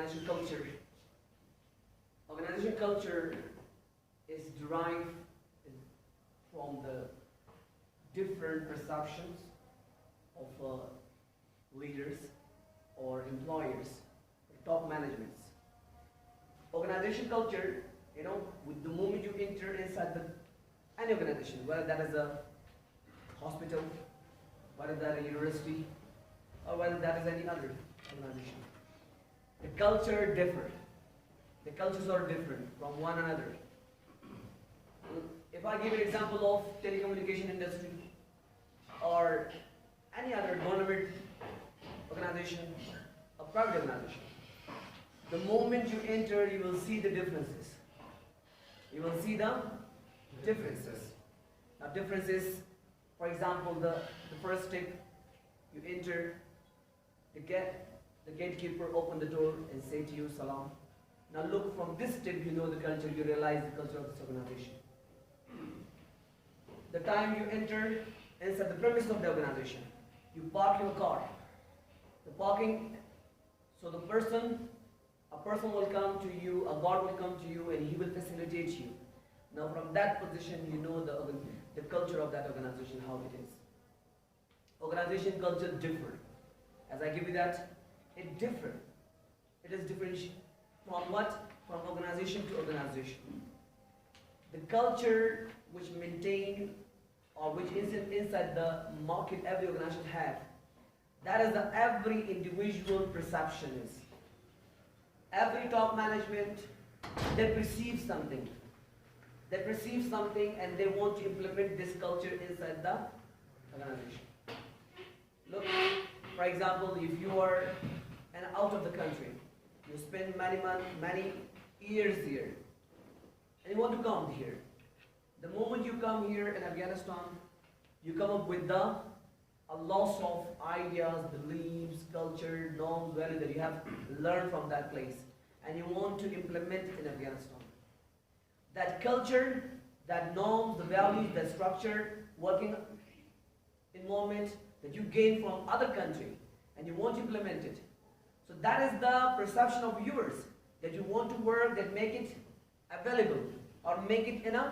organization culture. Organization culture is derived from the different perceptions of leaders or employers, or top managements. Organization culture, with the moment you enter inside any organization, whether that is a hospital, whether that is a university, or whether that is any other organization, the culture differs. The cultures are different from one another. If I give an example of telecommunication industry or any other government organization, a private organization, the moment you enter, you will see the differences. You will see the differences. Now, differences, for example, the first step, you enter, the gatekeeper open the door and say to you, Salam. Now look, from this step, you know the culture, you realize the culture of this organization. The time you enter inside the premise of the organization, you park your car. The parking, so a person will come to you, a guard will come to you, and he will facilitate you. Now from that position, you know the culture of that organization, how it is. Organization culture differ. As I give you that, it differ. It is different from what? From organization to organization. The culture which maintain or which is inside the market every organization have, that is the every individual perception is. Every top management, they perceive something. They perceive something and they want to implement this culture inside the organization. Look, for example, if you are out of the country, you spend many months, many years here, and you want to come here. The moment you come here in Afghanistan, you come up with a loss of ideas, beliefs, culture, norms, values that you have learned from that place, and you want to implement it in Afghanistan. That culture, that norms, the values, that structure, working environment that you gain from other country, and you want to implement it. So that is the perception of yours, that you want to work, that make it available, or make it in a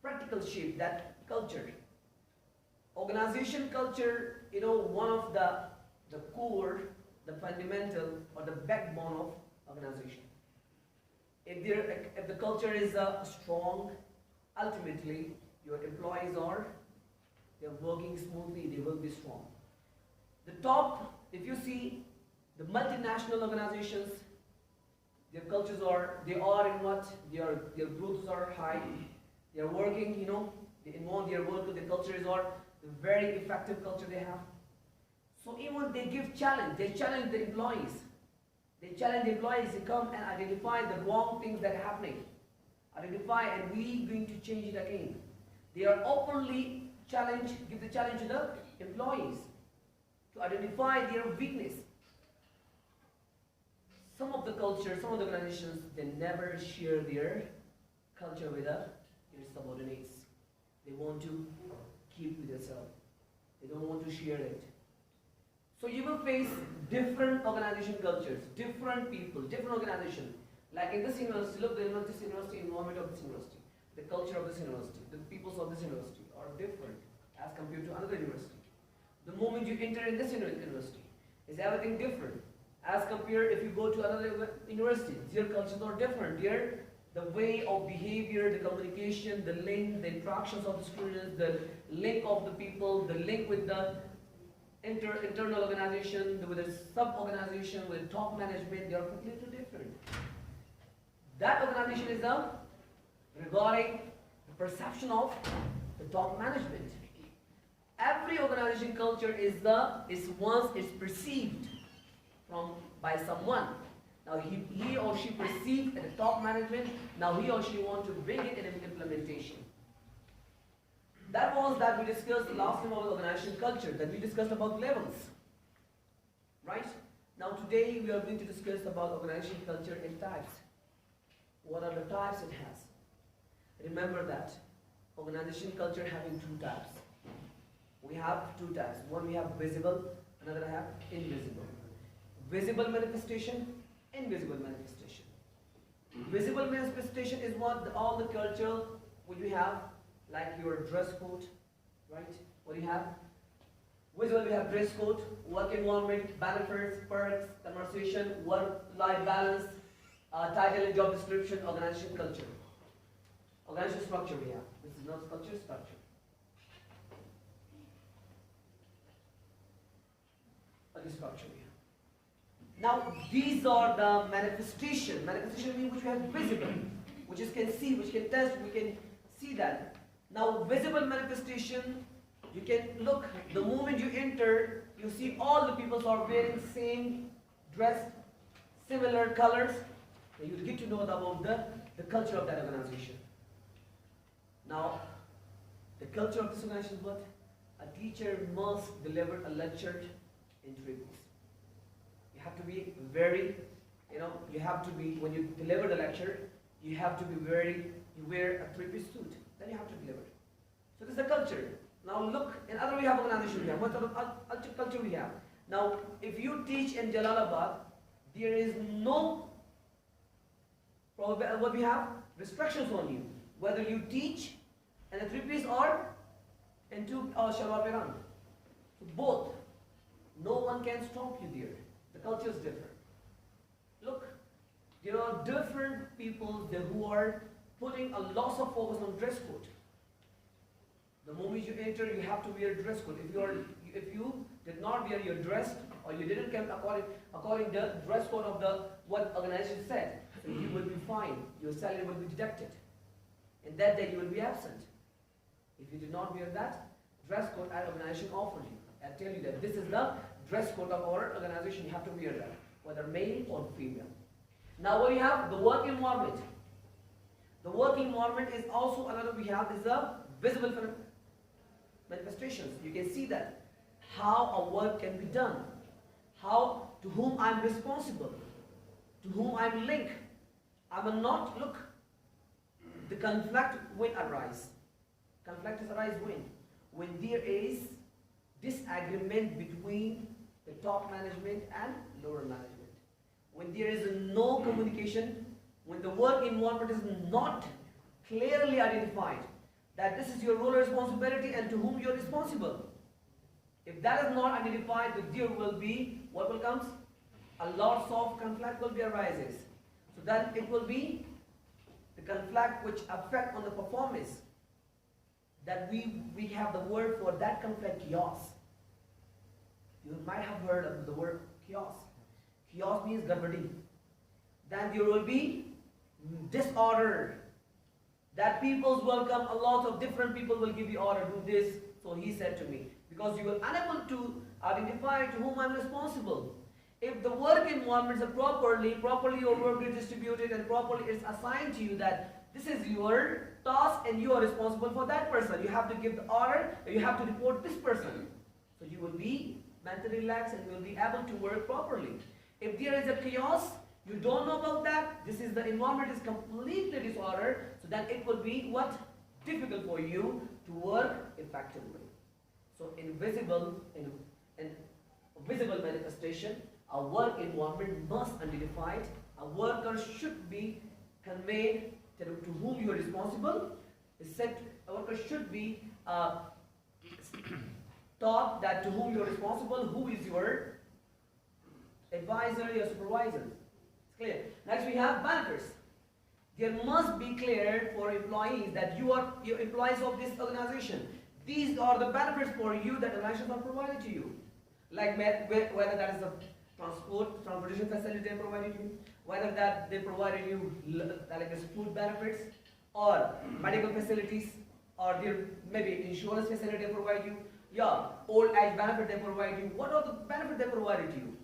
practical shape, that culture. Organization culture, one of the core, the fundamental, or the backbone of organization. If the culture is strong, ultimately your employees they're working smoothly, they will be strong. The top, if you see the multinational organizations, their cultures they are in what? Their growths are high, they are working, they involve their work, the cultures are the very effective culture they have. So even they give challenge, they challenge the employees. They challenge the employees to come and identify the wrong things that are happening. Identify, and we going to change it again. They are openly give the challenge to the employees to identify their weakness. Some of the cultures, some of the organizations, they never share their culture with their subordinates. They want to keep with themselves. They don't want to share it. So you will face different organization cultures, different people, different organizations. Like in this university, look, this university, environment of this university, the culture of this university, the peoples of this university are different as compared to another university. The moment you enter in this university, is everything different as compared if you go to another university. Their cultures are different. The way of behavior, the communication, the link, the interactions of the students, the link of the people, the link with the internal organization, with the sub-organization, with top management, they are completely different. That organization is regarding the perception of the top management. Every organization culture is once it's perceived by someone. Now he or she perceived at the top management. Now he or she wants to bring it in implementation. That was that we discussed last time about organization culture. That we discussed about levels, right? Now today we are going to discuss about organization culture in types. What are the types it has? Remember that organization culture having two types. We have two types. One we have visible, another I have invisible. Visible manifestation, invisible manifestation. Visible manifestation is what all the culture which we have, like your dress code, right? What do you have? Visible, we have dress code, work environment, benefits, perks, conversation, work-life balance, title and job description, organization culture. Organization structure we have. This is not culture, structure. Okay, structure we have. Now, these are the manifestation. Manifestation means which we have visible, which is can see, which can test, we can see that. Now, visible manifestation, you can look, the moment you enter, you see all the people are wearing same dress, similar colors, and you get to know about the culture of that organization. Now, the culture of this organization is what? A teacher must deliver a lecture in 3 weeks. You have to be very, you have to be, when you deliver the lecture, you have to be very, you wear a 3-piece suit, then you have to deliver. So this is the culture. Now look, in other we have organization we have, what sort of culture we have. Now, if you teach in Jalalabad, there is no, what we have, restrictions on you. Whether you teach in a 3-piece or in 2 shalwar paijan. So both, no one can stop you there. The culture is different. Look, there are different people there who are putting a lot of focus on dress code. The moment you enter, you have to wear dress code. If you did not wear your dress, or you didn't come according to the dress code of the what organization said, so you will be fined. Your salary will be deducted. And that day you will be absent. If you did not wear that dress code our organization offered you, I tell you that this is the dress code of our organization. You have to wear that, whether male or female. Now what we have, the work environment. The work environment is also another we have is a visible manifestations. You can see that how a work can be done, how to whom I'm responsible, to whom I'm linked. I will not look. The conflict when arise. Conflict is arise when there is disagreement between the top management and lower management. When there is no communication, when the work environment is not clearly identified, that this is your role and responsibility and to whom you are responsible. If that is not identified, there will be, what will come? A lot of conflict will be arises. So that it will be the conflict which affect on the performance. That we have the word for that conflict, chaos. You might have heard of the word chaos. Chaos means garbadi. Then there will be disorder. That people's will come, a lot of different people will give you order, do this. So he said to me, because you will unable to identify to whom I'm responsible. If the work environment is properly your work is distributed and properly it's assigned to you that this is your task and you are responsible for that person. You have to give the order, you have to report this person. So you will be mentally relaxed and you will be able to work properly. If there is a chaos, you don't know about that, this is the environment is completely disordered, so that it will be what? Difficult for you to work effectively. So invisible and visible manifestation, a work environment must identify it. A worker should be conveyed to whom you are responsible. A worker should be taught that to whom you are responsible, who is your advisor, your supervisor. It's clear. Next we have benefits. There must be clear for employees that you are your employees of this organization. These are the benefits for you that organizations are provided to you. Like whether that is a transportation facility they provided you, whether that they provided you like food benefits or medical facilities, or there maybe insurance facility they provide you, old age benefit they provide you. What are the benefits they provided you?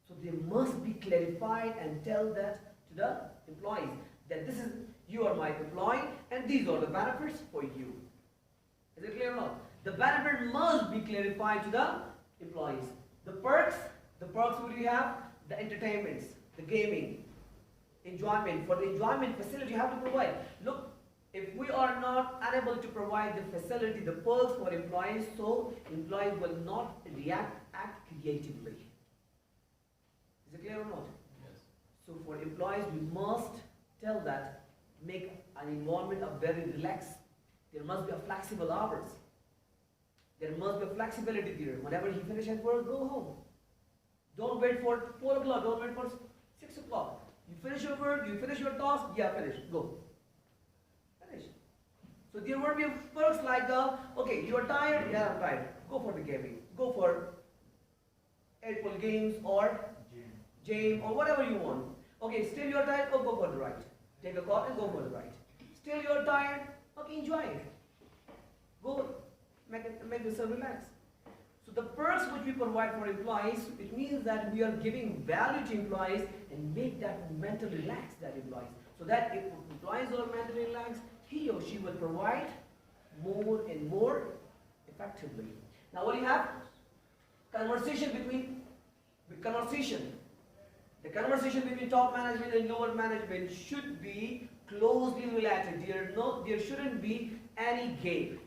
So they must be clarified and tell that to the employees that this is you are my employee and these are the benefits for you. Is it clear or not? The benefit must be clarified to the employees. The perks what you have, the entertainments, the gaming, enjoyment. For the enjoyment facility you have to provide. Look, if we are not unable to provide the facility, the perks for employees, so employees will not act creatively. Is it clear or not? Yes. for employees, we must tell that make an environment of very relaxed. There must be a flexible hours. There must be a flexibility period. Whenever he finishes work, go home. Don't wait for 4 o'clock. Don't wait for 6 o'clock. You finish your work, you finish your task, yeah, finish. Go. Finish. So there won't be perks like okay, you are tired, yeah, I'm tired. Go for the gaming. Go for 8-ball games or gym or whatever you want. Okay, still you are tired, oh, go for the ride. Take a call and go for the ride. Still you are tired, okay, enjoy it. Go make yourself relax. So the perks which we provide for employees, it means that we are giving value to employees and make that mentally relaxed, that employees. So that if employees are mentally relaxed, he or she will provide more and more effectively. Now what do you have? Conversation between the conversation between top management and lower management should be closely related. There shouldn't be any gap.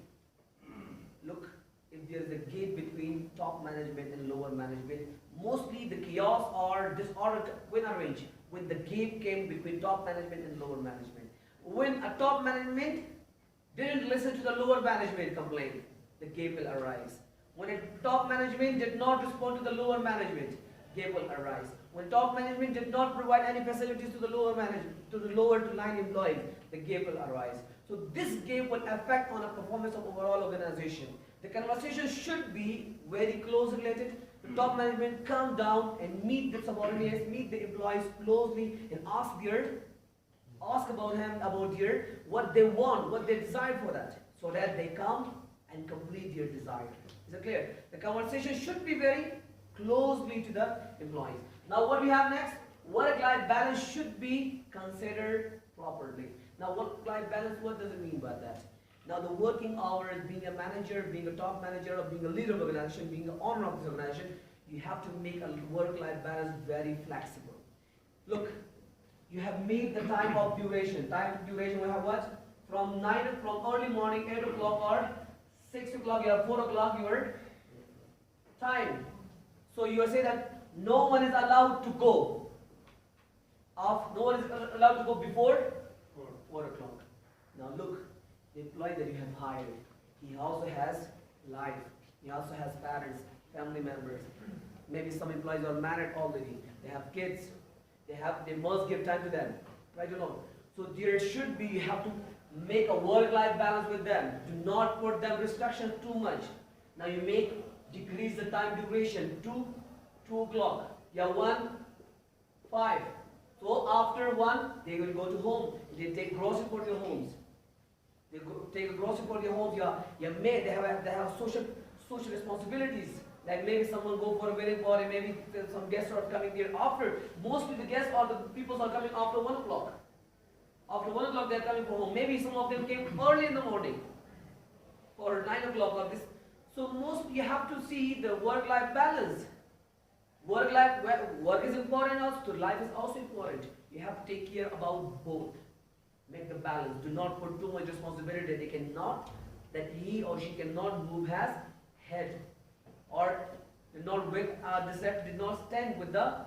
Look, if there is a gap between top management and lower management, mostly the chaos or disorder when arranged when the gap came between top management and lower management. When a top management didn't listen to the lower management complaint, the gap will arise. When a top management did not respond to the lower management, gap will arise. When top management did not provide any facilities to the lower management, to the lower line employees, the gap will arise. So this gap will affect on the performance of overall organization. The conversation should be very close related. The top management come down and meet the subordinates, meet the employees closely and ask about what they want, what they desire for that, so that they come and complete their desire. Is it clear? The conversation should be very closely to the employees. Now what we have next? Work-life balance should be considered properly. Now work-life balance, what does it mean by that? Now the working hours, being a manager, being a top manager, or being a leader of the organization, being the owner of this organization, you have to make a work-life balance very flexible. Look, you have made the time of duration. Time of duration we have what? From early morning, 8 o'clock or 6 o'clock, you have 4 o'clock your time. So you are saying that no one is allowed to go. No one is allowed to go before 4 o'clock. Now look, the employee that you have hired, he also has life. He also has parents, family members. Maybe some employees are married already. They have kids. They must give time to them. Right or not? So there should be, you have to make a work-life balance with them. Do not put them restrictions too much. Now you decrease the time duration to 2 o'clock. Yeah, 1, 5. So after 1, they will go to home. They take grocery for their homes. They take a grocery for their homes. They have social responsibilities. Like maybe someone go for a wedding party, maybe some guests are coming there after. Mostly the guests or the people are coming after 1 o'clock. After 1 o'clock they are coming from home. Maybe some of them came early in the morning or 9 o'clock or this. So you have to see the work-life balance. Work is important also, life is also important. You have to take care about both. Make the balance. Do not put too much responsibility that he or she cannot move his head, or did not stand with the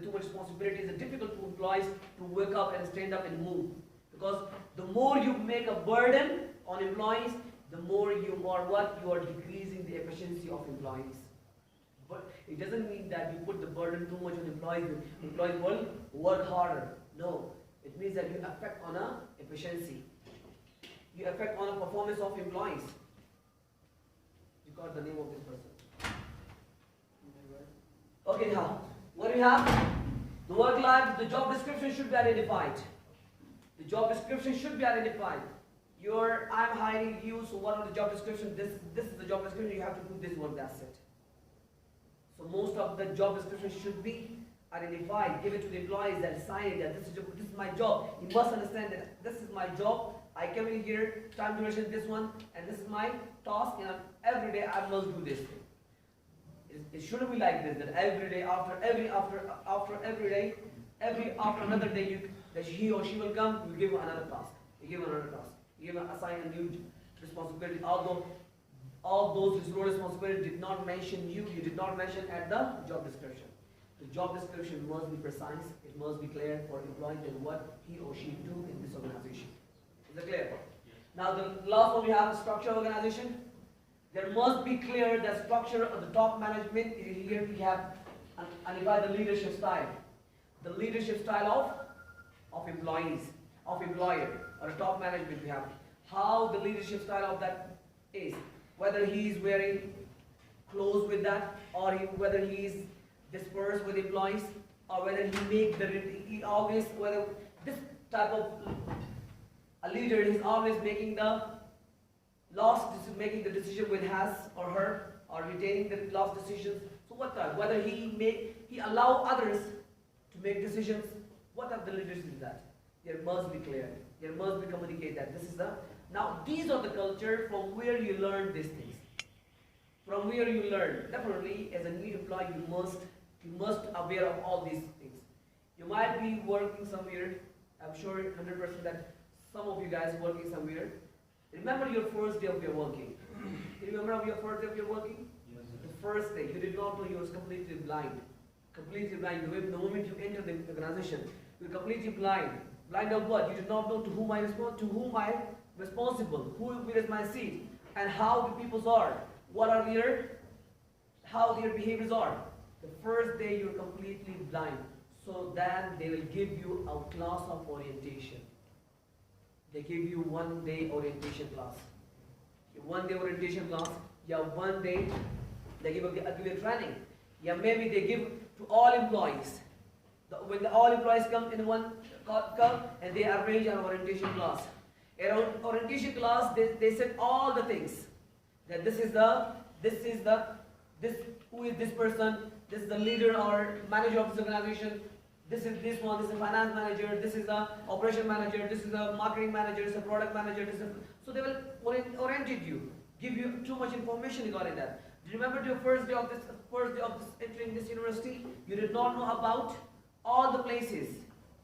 too much responsibility. It's difficult for employees to wake up and stand up and move, because the more you make a burden on employees, the more you are decreasing the efficiency of employees. But it doesn't mean that you put the burden too much on employees. Employees will work harder. No, it means that you affect on a efficiency. You affect on a performance of employees. You got the name of this person. Okay, now what do we have? The work life, the job description should be identified. The job description should be identified. I'm hiring you, so what are the job description? This is the job description. You have to do this work. That's it. So most of the job description should be identified. Give it to the employees and sign it that this is my job. You must understand that this is my job. I came in here, time duration this one, and this is my task, and every day I must do this thing. It shouldn't be like this, that every day after another day that he or she will come, you give another task. You assign a new responsibility. Although all those role responsibilities did not mention you did not mention at the job description. The job description must be precise, it must be clear for employee and what he or she do in this organization. Is that clear? Now the last one we have is structure organization. There must be clear that structure of the top management. Here we have and by the leadership style. The leadership style of employees, of employer, or a top management we have. How the leadership style of that is. Whether he is wearing clothes with that, or whether he is dispersed with employees, or whether he always, whether this type of a leader is always making the decision with his or her, or retaining the last decisions. So what type? Whether he allow others to make decisions. What type of leadership is that? There must be clear. There must be communicate that this is the. Now these are the culture from where you learn these things. From where you learn. Definitely, as a new employee, you must aware of all these things. You might be working somewhere. I'm sure 100% that some of you guys working somewhere. Remember your first day of your working. Do you remember your first day of your working? Yes. The first day, you did not know you were completely blind. Completely blind. The moment you enter the organization, you're completely blind. Blind of what? You did not know to whom I responsible, where is my seat, and how the peoples are. What are how their behaviors are. The first day you're completely blind. So then they will give you a class of orientation. They give you 1 day orientation class. 1 day orientation class. Yeah, 1 day they give a training. Yeah, maybe they give to all employees. When all employees come in one come and they arrange an orientation class. Around orientation class, they said all the things. That who is this person, this is the leader or manager of this organization, this is this one, this is a finance manager, this is the operation manager, this is a marketing manager, this is a product manager, so they will orientate you, give you too much information regarding that. Do you remember your first day of this entering this university? You did not know about all the places.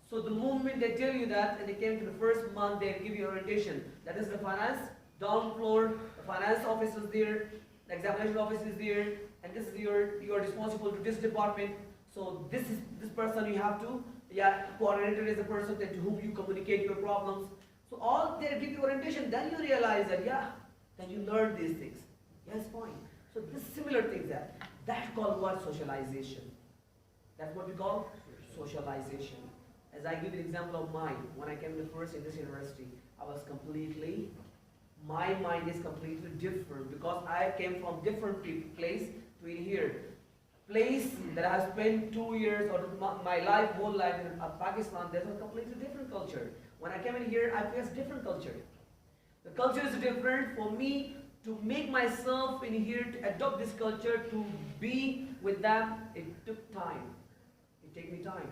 So the moment they tell you that, and they came to the first month, they give you orientation. That is the finance, down floor, the finance office is there, the examination office is there, and this is you are responsible to this department. So this person you have to, coordinator is the person to whom you communicate your problems. So all they give you orientation, then you realize that then you learn these things. Yes, fine. So this similar things that called what? Socialization. That's what we call socialization. As I give you an example of mine, when I came to first in this university, I was my mind is completely different because I came from different place to in here. Place that I have spent 2 years or my whole life in Pakistan, there's a completely different culture. When I came in here, I faced different culture. The culture is different. For me to make myself in here, to adopt this culture, to be with them, it took time. It took me time.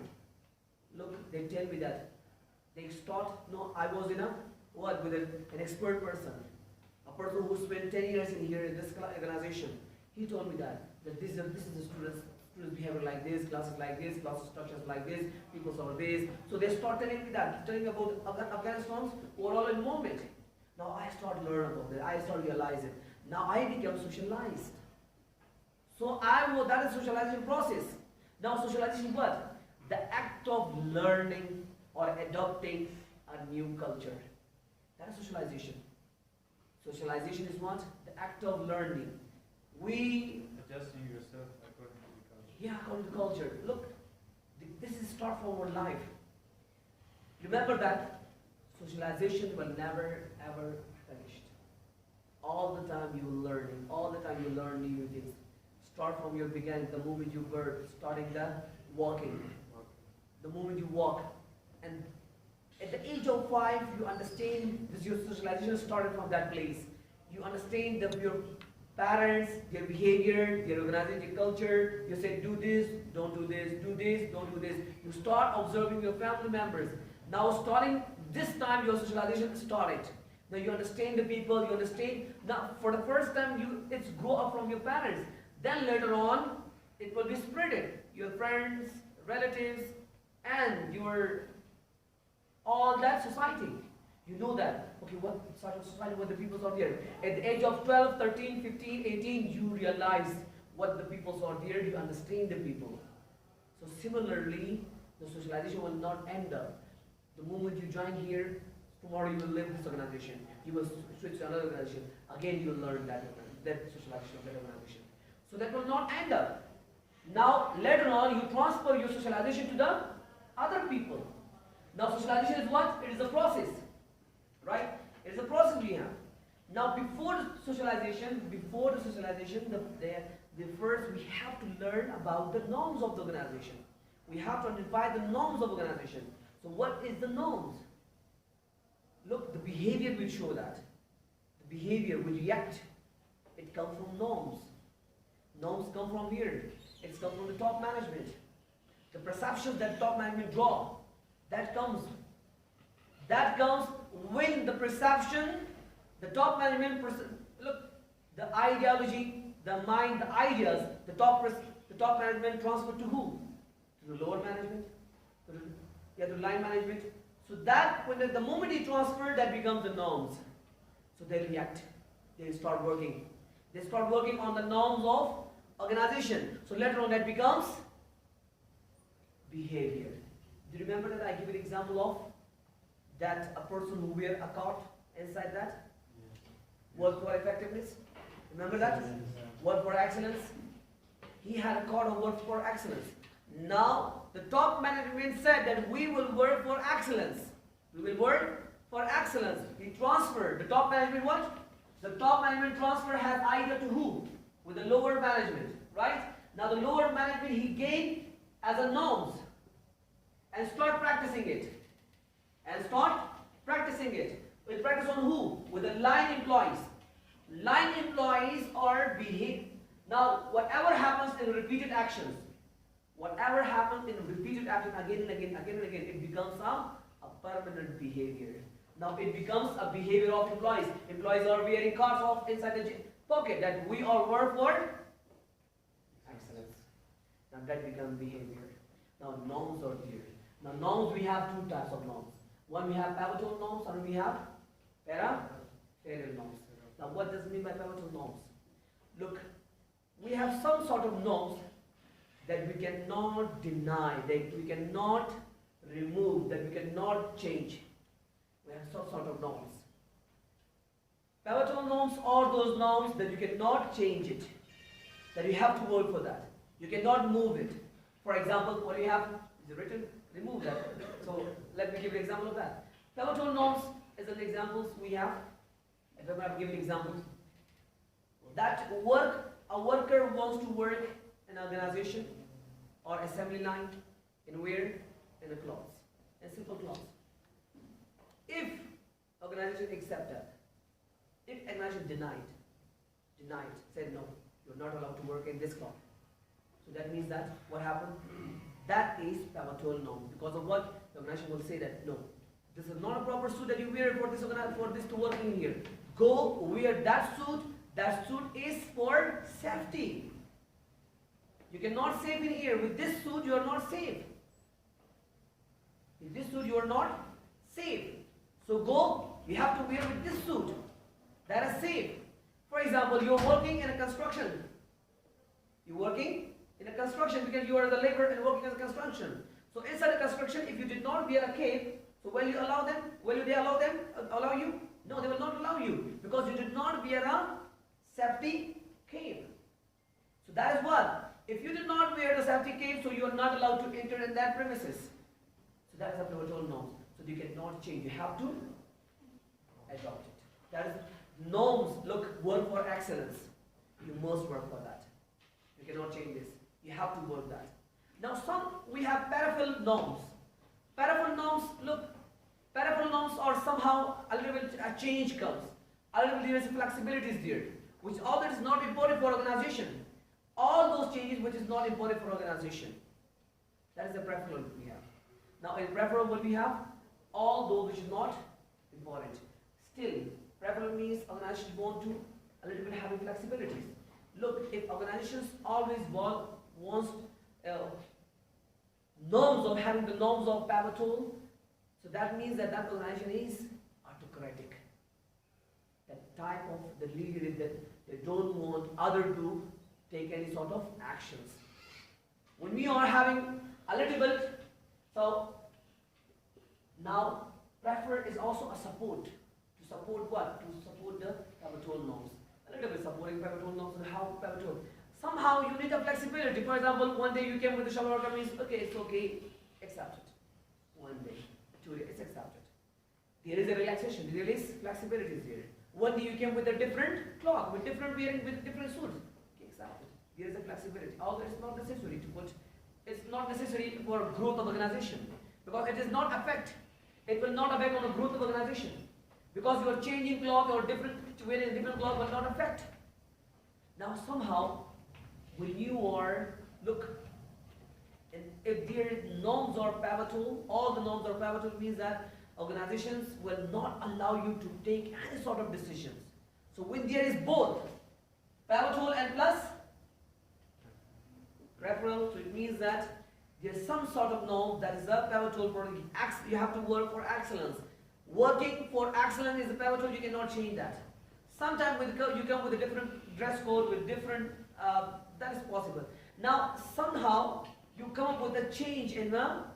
Look, they tell me that. They start, I was with an expert person. A person who spent 10 years in here in this organization. He told me that this is the students behavior like this, classes like this, classes structures like this, people are this. So they start telling me that, telling about Afghanistan's overall involvement. Now I start learning about it. I start realizing. Now I become socialized. So that is socialization process. Now socialization what? The act of learning or adopting a new culture. That is socialization. Socialization is what? The act of learning. Adjusting yourself according to the culture. Yeah, according to culture. Look, this is start from our life. Remember that socialization will never ever finish. All the time you learning. All the time you learn new things. Start from your beginning, the moment you were starting the walking. The moment you walk. And at the age of 5, you understand this. Your socialization started from that place. You understand your parents, their behavior, their organization, their culture. You say, do this, don't do this, do this, don't do this. You start observing your family members. Now starting this time, your socialization started. Now you understand the people, you understand. Now for the first time, it's grow up from your parents. Then later on, it will be spreaded. Your friends, relatives, and all that society. You know that. Okay, what sort of society, what the peoples are there. At the age of 12, 13, 15, 18, you realize what the peoples are there. You understand the people. So similarly, the socialization will not end up. The moment you join here, tomorrow you will leave this organization. You will switch to another organization. Again, you will learn that socialization of that organization. So that will not end up. Now, later on, you transfer your socialization to the other people. Now, socialization is what? It is a process, right? It is a process we have. Now, before the socialization, the first we have to learn about the norms of the organization. We have to identify the norms of organization. So, what is the norms? Look, the behavior will show that. The behavior will react. It comes from norms. Norms come from here. It's come from the top management. The perceptions that top management draw, that comes when the perception, the top management, look, the ideology, the mind, the ideas, the top management transfer to who? To the lower management, to line management. So that when the moment he transferred, that becomes the norms. So they react. They start working. They start working on the norms of organization. So later on that becomes behavior. Do you remember that I give an example of that a person who wear a card inside that? Work for effectiveness. Remember that? Work for excellence. He had a card of work for excellence. Now the top management said that we will work for excellence. We will work for excellence. He transferred. The top management what? The top management transfer has idea to who? With the lower management, right? Now the lower management he gained as a norms and start practicing it. Will practice on who? With the line employees. Line employees are behave. Now whatever happens in repeated actions, again and again, it becomes a permanent behavior. Now it becomes a behavior of employees. Employees are wearing cards off inside the pocket that we all work for excellence. Now that becomes behavior. Now norms are here. Now norms, we have two types of norms. One we have pivotal norms and we have parallel norms. Now what does it mean by pivotal norms? Look, we have some sort of norms that we cannot deny, that we cannot remove, that we cannot change. We have some sort of norms. Pivotal norms are those norms that you cannot change it, that you have to work for that. You cannot move it. For example, what you have is written, remove that. So let me give you an example of that. Pivotal norms is an example we have. I'm going to give you examples. That a worker wants to work in an organization or assembly line in where? In a cloth. In simple cloth. If organization accept that, if organization denied, said no, you're not allowed to work in this cloth. So that means that what happened? That is pivotal norm. Because of what? The organization will say that no, this is not a proper suit that you wear for this to work in here. Go wear that suit. That suit is for safety. You cannot save in here. With this suit, you are not safe. With this suit, you are not safe. So go, you have to wear with this suit. That is safe. For example, you are working in a construction. You are working in a construction because you are the laborer and working in a construction. So inside a construction, if you did not wear a cape, so will you allow them? Will they allow you? No, they will not allow you because you did not wear a safety cape. So that is what. If you did not wear the safety cape, so you are not allowed to enter in that premises. So that is a pivotal norm. So you cannot change. You have to adopt it. That is norms. Look, work for excellence. You must work for that. You cannot change this. You have to work that. Now we have peripheral norms. Peripheral norms, look, peripheral norms are somehow a little bit a change comes. A little bit there is flexibility is there, which all that is not important for organization. All those changes which is not important for organization. That is the peripheral we have. Now in peripheral what we have? All those which is not important. Still, peripheral means organizations want to a little bit having flexibilities. Look, if organizations always wants norms of having the norms of pivotal, so that means that that organization is autocratic. That type of the leader is that they don't want other to take any sort of actions. When we are having a little bit, so now prefer is also a support. To support what? To support the pivotal norms. A little bit supporting pivotal norms and how pivotal. Somehow you need a flexibility. For example, one day you came with the shower order means, okay, it's okay, accept it. One day, 2 days, it's accepted. There is a relaxation, there is flexibility there. One day you came with a different cloth, with different wearing, with different suits. Okay, accepted. There is a flexibility. Although it's not necessary to put, it's not necessary for growth of organization. Because it does not affect, it will not affect on the growth of organization. Because you are changing cloth or different, wearing different cloth will not affect. Now somehow, when you are, look, and if their norms are pivotal, all the norms are pivotal means that organizations will not allow you to take any sort of decisions. So when there is both pivotal and plus referral, so it means that there's some sort of norm that is a pivotal for you have to work for excellence. Working for excellence is a pivotal, you cannot change that. Sometimes you come with a different dress code, with different, that is possible. Now somehow you come up with a change in a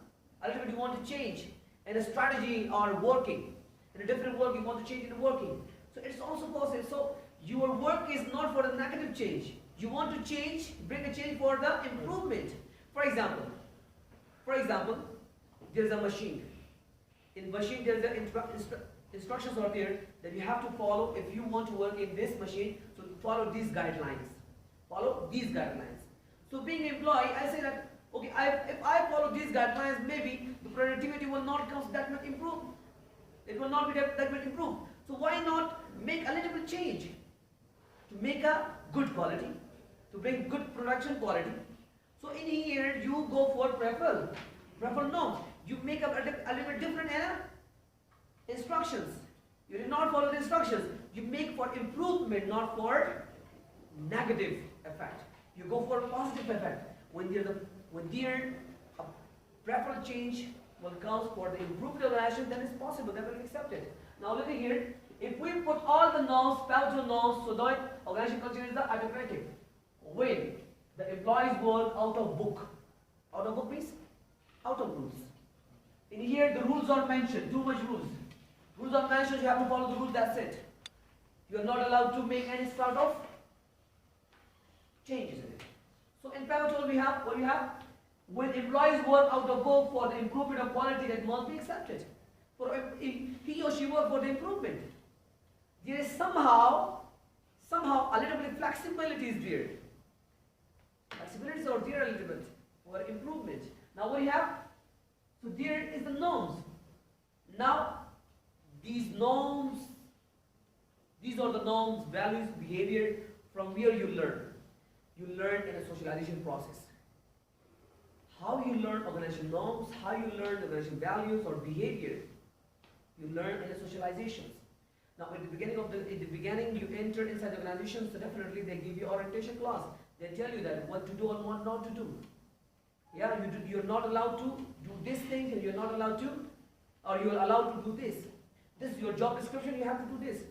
little bit you want to change in a strategy or working. In a different work you want to change in the working. So it's also possible. So your work is not for the negative change. You want to change, bring a change for the improvement. For example, there is a machine. In machine there is instructions are there that you have to follow if you want to work in this machine. So follow these guidelines. Follow these guidelines. So being an employee, I say that okay, if I follow these guidelines, maybe the productivity will not come that much improve. It will not be that much improve. So why not make a little bit change to make a good quality, to bring good production quality. So in here you go for preferred norms. You make a little bit different instructions. You did not follow the instructions. You make for improvement, not for negative effect. You go for positive effect. When there a preferred change will come for the improved organization, then it's possible, that will be accepted. Now look at here. If we put all the norms, pivotal norms, so that organization culture is the autocratic. When the employees work out of book means out of rules. In here the rules are mentioned, too much rules. Rules are mentioned, you have to follow the rules, that's it. You are not allowed to make any sort of changes in it. So in pivotal we have, what we have? When employees work out of book for the improvement of quality, that must be accepted. For if he or she work for the improvement. There is somehow a little bit of flexibility is there. Flexibility is out there a little bit for improvement. Now what we have? So there is the norms. Now these norms, these are the norms, values, behavior from where you learn. You learn in a socialization process. How you learn organization norms, how you learn organization values or behavior, you learn in the socializations. Now in the beginning you enter inside the organization, so definitely they give you orientation class. They tell you that what to do and what not to do. Yeah, you're not allowed to do this thing and you're not allowed to, or you're allowed to do this. This is your job description, you have to do this.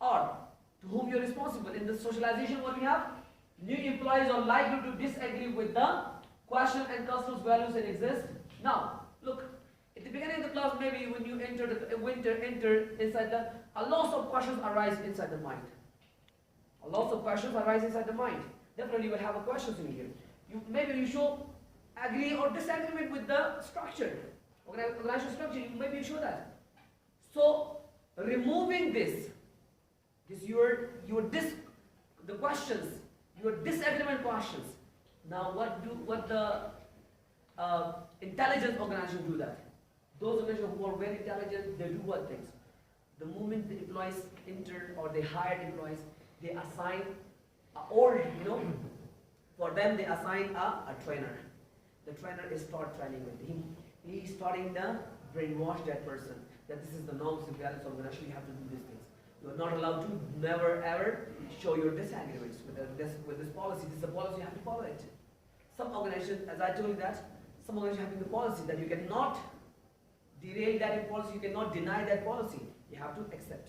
Or to whom you're responsible. In the socialization what we have, new employees are likely to disagree with the question and customs values that exist. Now, look, at the beginning of the class, maybe when you enter inside a lot of questions arise inside the mind. A lot of questions arise inside the mind. Definitely you will have a questions in here. Maybe you show agree or disagreement with the structure, organizational structure, maybe you show that. So, removing the questions, your disagreement questions. Now what the intelligent organizations do that? Those organizations who are very intelligent, they do what things? The moment the employees enter or they hire employees, they assign for them they assign a trainer. The trainer is start training with him. He is starting to brainwash that person that this is the norms and values of organization, you have to do these things. You are not allowed to never ever show your disagreements with this policy. This is a policy, you have to follow it. Some organizations, as I told you that, some organizations having the policy that you cannot derail that policy, you cannot deny that policy. You have to accept.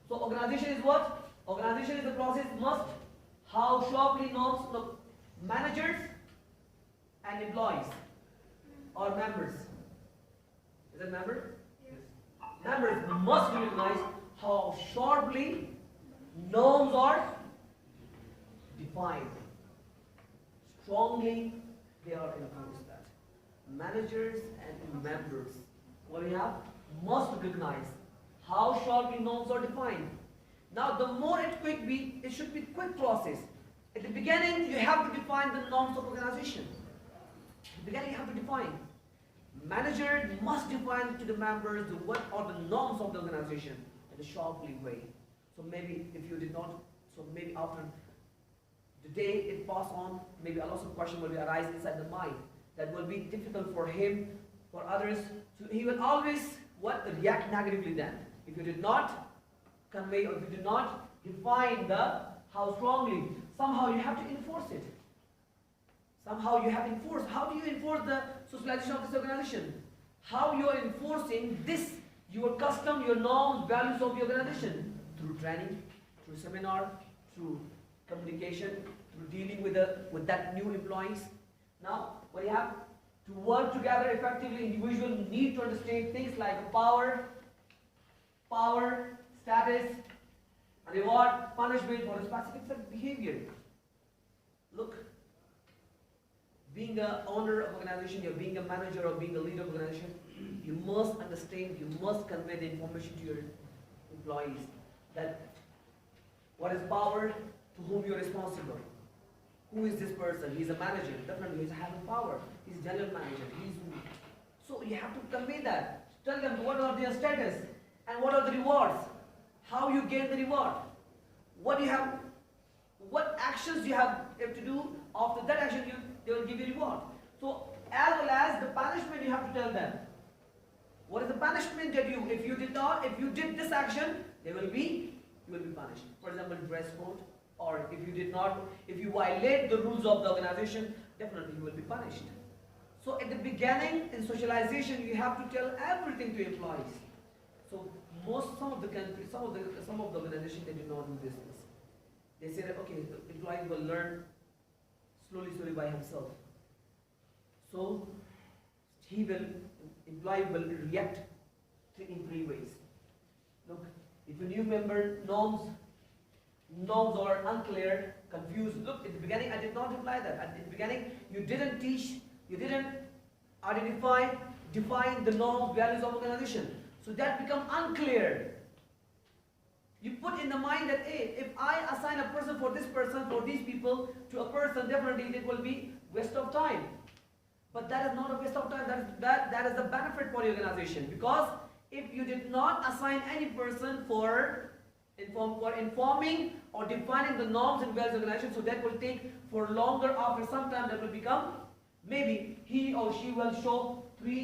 So organization is what? Organization is the process how sharply norms, managers and employees or members. Is it member? Members must recognize how sharply norms are defined. Strongly they are enforced that. Managers and members, what we have, must recognize how sharply norms are defined. Now the more it should be quick process. At the beginning you have to define the norms of organization. At the beginning you have to define. Manager must define to the members what are the norms of the organization in a sharply way. So maybe if you did not, so maybe after the day it pass on, maybe a lot of question will be arise inside the mind. That will be difficult for him, for others. So he will always react negatively then. If you did not convey or if you did not define how strongly, somehow you have to enforce it. Somehow you have to enforce. How do you enforce the socialization of this organization? How you are enforcing this, your custom, your norms, values of the organization? Through training, through seminar, through communication, through dealing with that new employees. Now, what you have to work together effectively, individuals need to understand things like power, status, reward, punishment for a specific behavior. Look, being the owner of organization, you're being a manager or being a leader of organization, you must understand, you must convey the information to your employees that what is power, to whom you're responsible. Who is this person? He's a manager, definitely he's having power. He's general manager. So you have to convey that. Tell them what are their status and what are the rewards. How you get the reward. What actions you have to do. After that action, they will give you reward. So as well as the punishment, you have to tell them. What is the punishment that if you did this action, you will be punished. For example, dress code, or if you violate the rules of the organization, definitely you will be punished. So at the beginning in socialization, you have to tell everything to employees. So some of the countries, some of the organizations, they do not do this. They say that okay, the employee will learn slowly by himself. So employee will react in 3 ways. Look, if a new member norms are unclear, confused. Look, at the beginning I did not imply that. At the beginning you didn't teach, you didn't define the norms, values of organization. So that become unclear. You put in the mind that, hey, if I assign a person for this person, for these people, to a person, definitely it will be waste of time. But that is not a waste of time, that is the benefit for the organization. Because if you did not assign any person for informing or defining the norms and values of the organization, so that will take for longer, after some time that will become, maybe he or she will show 3